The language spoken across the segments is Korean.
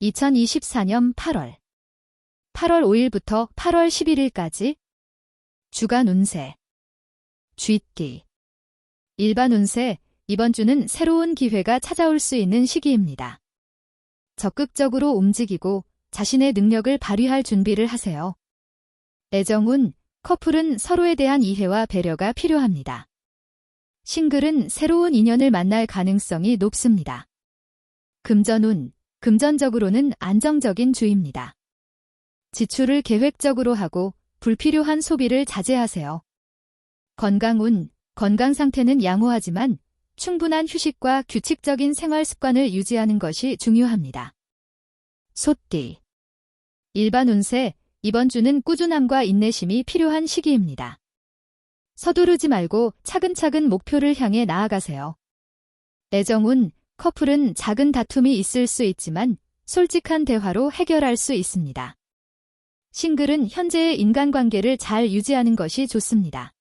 2024년 8월 5일부터 8월 11일까지 주간 운세 쥐띠 일반 운세 이번 주는 새로운 기회가 찾아올 수 있는 시기입니다. 적극적으로 움직이고 자신의 능력을 발휘할 준비를 하세요. 애정운 커플은 서로에 대한 이해와 배려가 필요합니다. 싱글은 새로운 인연을 만날 가능성이 높습니다. 금전운 금전적으로는 안정적인 주입니다. 지출을 계획적으로 하고 불필요한 소비를 자제하세요. 건강운 건강 상태는 양호하지만 충분한 휴식과 규칙적인 생활 습관을 유지하는 것이 중요합니다. 소띠 일반 운세 이번 주는 꾸준함과 인내심이 필요한 시기입니다. 서두르지 말고 차근차근 목표를 향해 나아가세요. 애정운 커플은 작은 다툼이 있을 수 있지만 솔직한 대화로 해결할 수 있습니다. 싱글은 현재의 인간관계를 잘 유지하는 것이 좋습니다.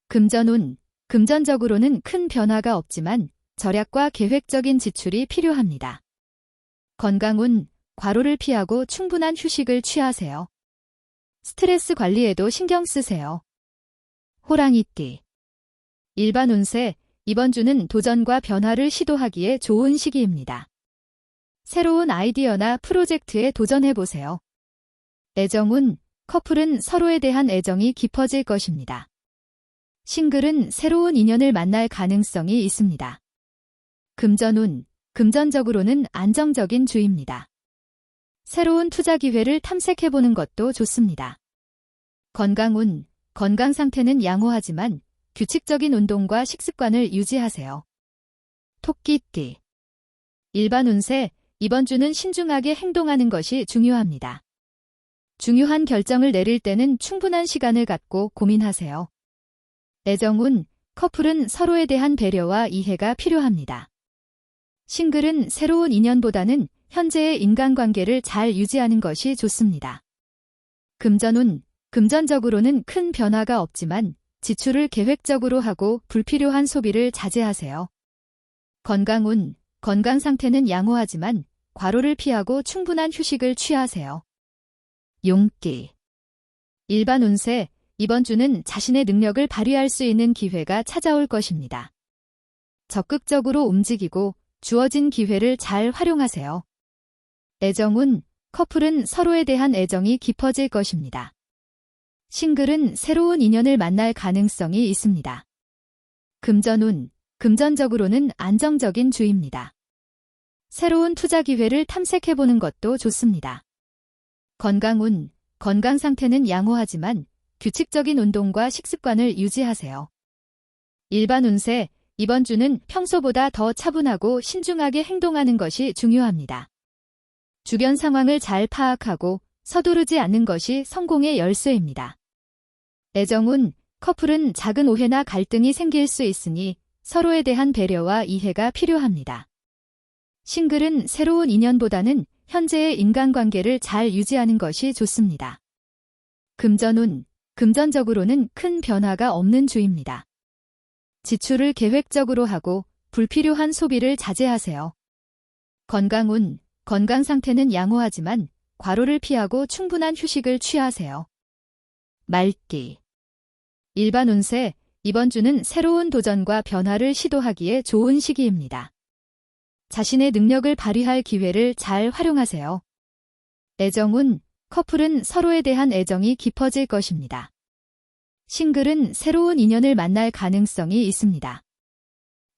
금전운 금전적으로는 큰 변화가 없지만 절약과 계획적인 지출이 필요합니다. 건강운 과로를 피하고 충분한 휴식을 취하세요. 스트레스 관리에도 신경 쓰세요. 호랑이띠 일반 운세 이번 주는 도전과 변화를 시도하기에 좋은 시기입니다. 새로운 아이디어나 프로젝트에 도전해보세요. 애정운 커플은 서로에 대한 애정이 깊어질 것입니다. 싱글은 새로운 인연을 만날 가능성이 있습니다. 금전운 금전적으로는 안정적인 주입니다. 새로운 투자 기회를 탐색해보는 것도 좋습니다. 건강운 건강 상태는 양호하지만 규칙적인 운동과 식습관을 유지하세요. 토끼띠 일반 운세 이번 주는 신중하게 행동하는 것이 중요합니다. 중요한 결정을 내릴 때는 충분한 시간을 갖고 고민하세요. 애정운 커플은 서로에 대한 배려와 이해가 필요합니다. 싱글은 새로운 인연보다는 현재의 인간관계를 잘 유지하는 것이 좋습니다. 금전운 금전적으로는 큰 변화가 없지만 지출을 계획적으로 하고 불필요한 소비를 자제하세요. 건강운 건강 상태는 양호하지만 과로를 피하고 충분한 휴식을 취하세요. 용띠 일반 운세 이번 주는 자신의 능력을 발휘할 수 있는 기회가 찾아올 것입니다. 적극적으로 움직이고 주어진 기회를 잘 활용하세요. 애정운 커플은 서로에 대한 애정이 깊어질 것입니다. 싱글은 새로운 인연을 만날 가능성이 있습니다. 금전운 금전적으로는 안정적인 주입니다. 새로운 투자 기회를 탐색해보는 것도 좋습니다. 건강운 건강 상태는 양호하지만 규칙적인 운동과 식습관을 유지하세요. 일반 운세 이번 주는 평소보다 더 차분하고 신중하게 행동하는 것이 중요합니다. 주변 상황을 잘 파악하고 서두르지 않는 것이 성공의 열쇠입니다. 애정운 커플은 작은 오해나 갈등이 생길 수 있으니 서로에 대한 배려와 이해가 필요합니다. 싱글은 새로운 인연보다는 현재의 인간관계를 잘 유지하는 것이 좋습니다. 금전운 금전적으로는 큰 변화가 없는 주입니다. 지출을 계획적으로 하고 불필요한 소비를 자제하세요. 건강운 건강 상태는 양호하지만 과로를 피하고 충분한 휴식을 취하세요. 말띠 일반 운세 이번 주는 새로운 도전과 변화를 시도하기에 좋은 시기입니다. 자신의 능력을 발휘할 기회를 잘 활용하세요. 애정운 커플은 서로에 대한 애정이 깊어질 것입니다. 싱글은 새로운 인연을 만날 가능성이 있습니다.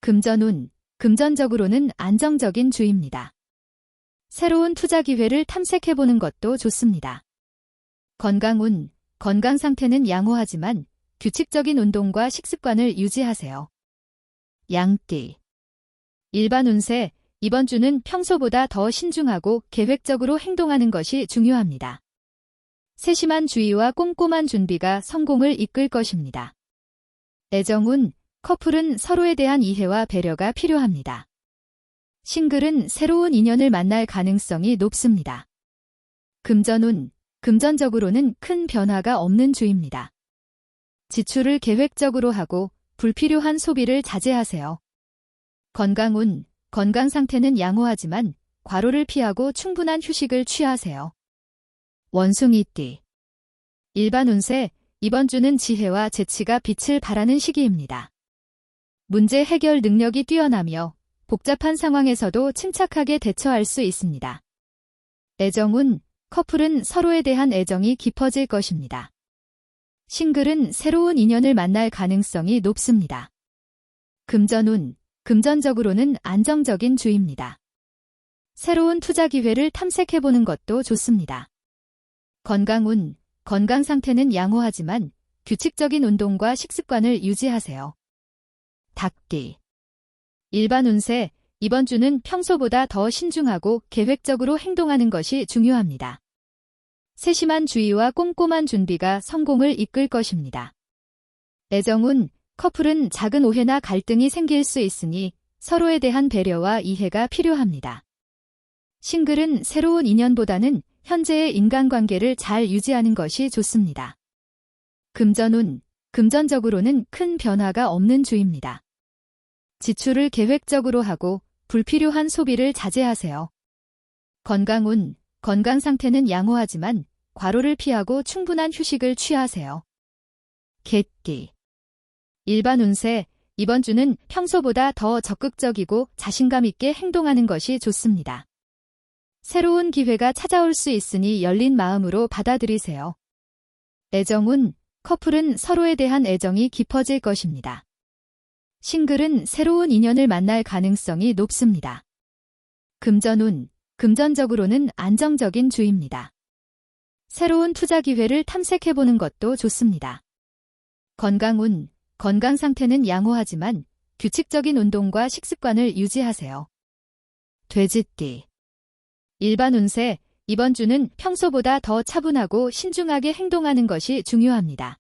금전운 금전적으로는 안정적인 주입니다. 새로운 투자 기회를 탐색해보는 것도 좋습니다. 건강운 건강 상태는 양호하지만 규칙적인 운동과 식습관을 유지하세요. 양띠 일반 운세 이번 주는 평소보다 더 신중하고 계획적으로 행동하는 것이 중요합니다. 세심한 주의와 꼼꼼한 준비가 성공을 이끌 것입니다. 애정운 커플은 서로에 대한 이해와 배려가 필요합니다. 싱글은 새로운 인연을 만날 가능성이 높습니다. 금전운 금전적으로는 큰 변화가 없는 주입니다. 지출을 계획적으로 하고 불필요한 소비를 자제하세요. 건강운 건강 상태는 양호하지만 과로를 피하고 충분한 휴식을 취하세요. 원숭이띠. 일반 운세, 이번 주는 지혜와 재치가 빛을 발하는 시기입니다. 문제 해결 능력이 뛰어나며 복잡한 상황에서도 침착하게 대처할 수 있습니다. 애정운, 커플은 서로에 대한 애정이 깊어질 것입니다. 싱글은 새로운 인연을 만날 가능성이 높습니다. 금전운, 금전적으로는 안정적인 주입니다. 새로운 투자 기회를 탐색해보는 것도 좋습니다. 건강운, 건강 상태는 양호하지만 규칙적인 운동과 식습관을 유지하세요. 닭띠. 일반 운세, 이번 주는 평소보다 더 신중하고 계획적으로 행동하는 것이 중요합니다. 세심한 주의와 꼼꼼한 준비가 성공을 이끌 것입니다. 애정운, 커플은 작은 오해나 갈등이 생길 수 있으니 서로에 대한 배려와 이해가 필요합니다. 싱글은 새로운 인연보다는 현재의 인간관계를 잘 유지하는 것이 좋습니다. 금전운, 금전적으로는 큰 변화가 없는 주입니다. 지출을 계획적으로 하고 불필요한 소비를 자제하세요. 건강운, 건강 상태는 양호하지만 과로를 피하고 충분한 휴식을 취하세요. 개띠. 일반 운세, 이번 주는 평소보다 더 적극적이고 자신감 있게 행동하는 것이 좋습니다. 새로운 기회가 찾아올 수 있으니 열린 마음으로 받아들이세요. 애정운, 커플은 서로에 대한 애정이 깊어질 것입니다. 싱글은 새로운 인연을 만날 가능성이 높습니다. 금전운, 금전적으로는 안정적인 주입니다. 새로운 투자 기회를 탐색해보는 것도 좋습니다. 건강운, 건강 상태는 양호하지만 규칙적인 운동과 식습관을 유지하세요. 돼지띠. 일반 운세, 이번 주는 평소보다 더 차분하고 신중하게 행동하는 것이 중요합니다.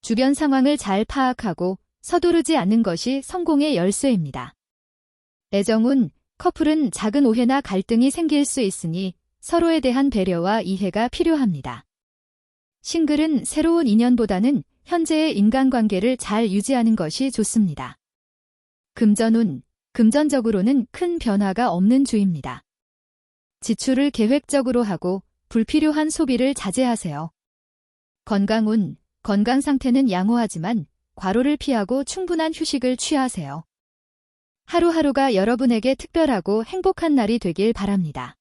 주변 상황을 잘 파악하고 서두르지 않는 것이 성공의 열쇠입니다. 애정운, 커플은 작은 오해나 갈등이 생길 수 있으니 서로에 대한 배려와 이해가 필요합니다. 싱글은 새로운 인연보다는 현재의 인간관계를 잘 유지하는 것이 좋습니다. 금전운, 금전적으로는 큰 변화가 없는 주입니다. 지출을 계획적으로 하고 불필요한 소비를 자제하세요. 건강운, 건강 상태는 양호하지만 과로를 피하고 충분한 휴식을 취하세요. 하루하루가 여러분에게 특별하고 행복한 날이 되길 바랍니다.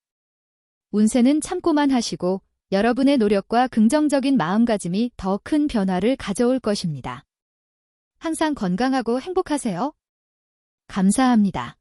운세는 참고만 하시고 여러분의 노력과 긍정적인 마음가짐이 더 큰 변화를 가져올 것입니다. 항상 건강하고 행복하세요. 감사합니다.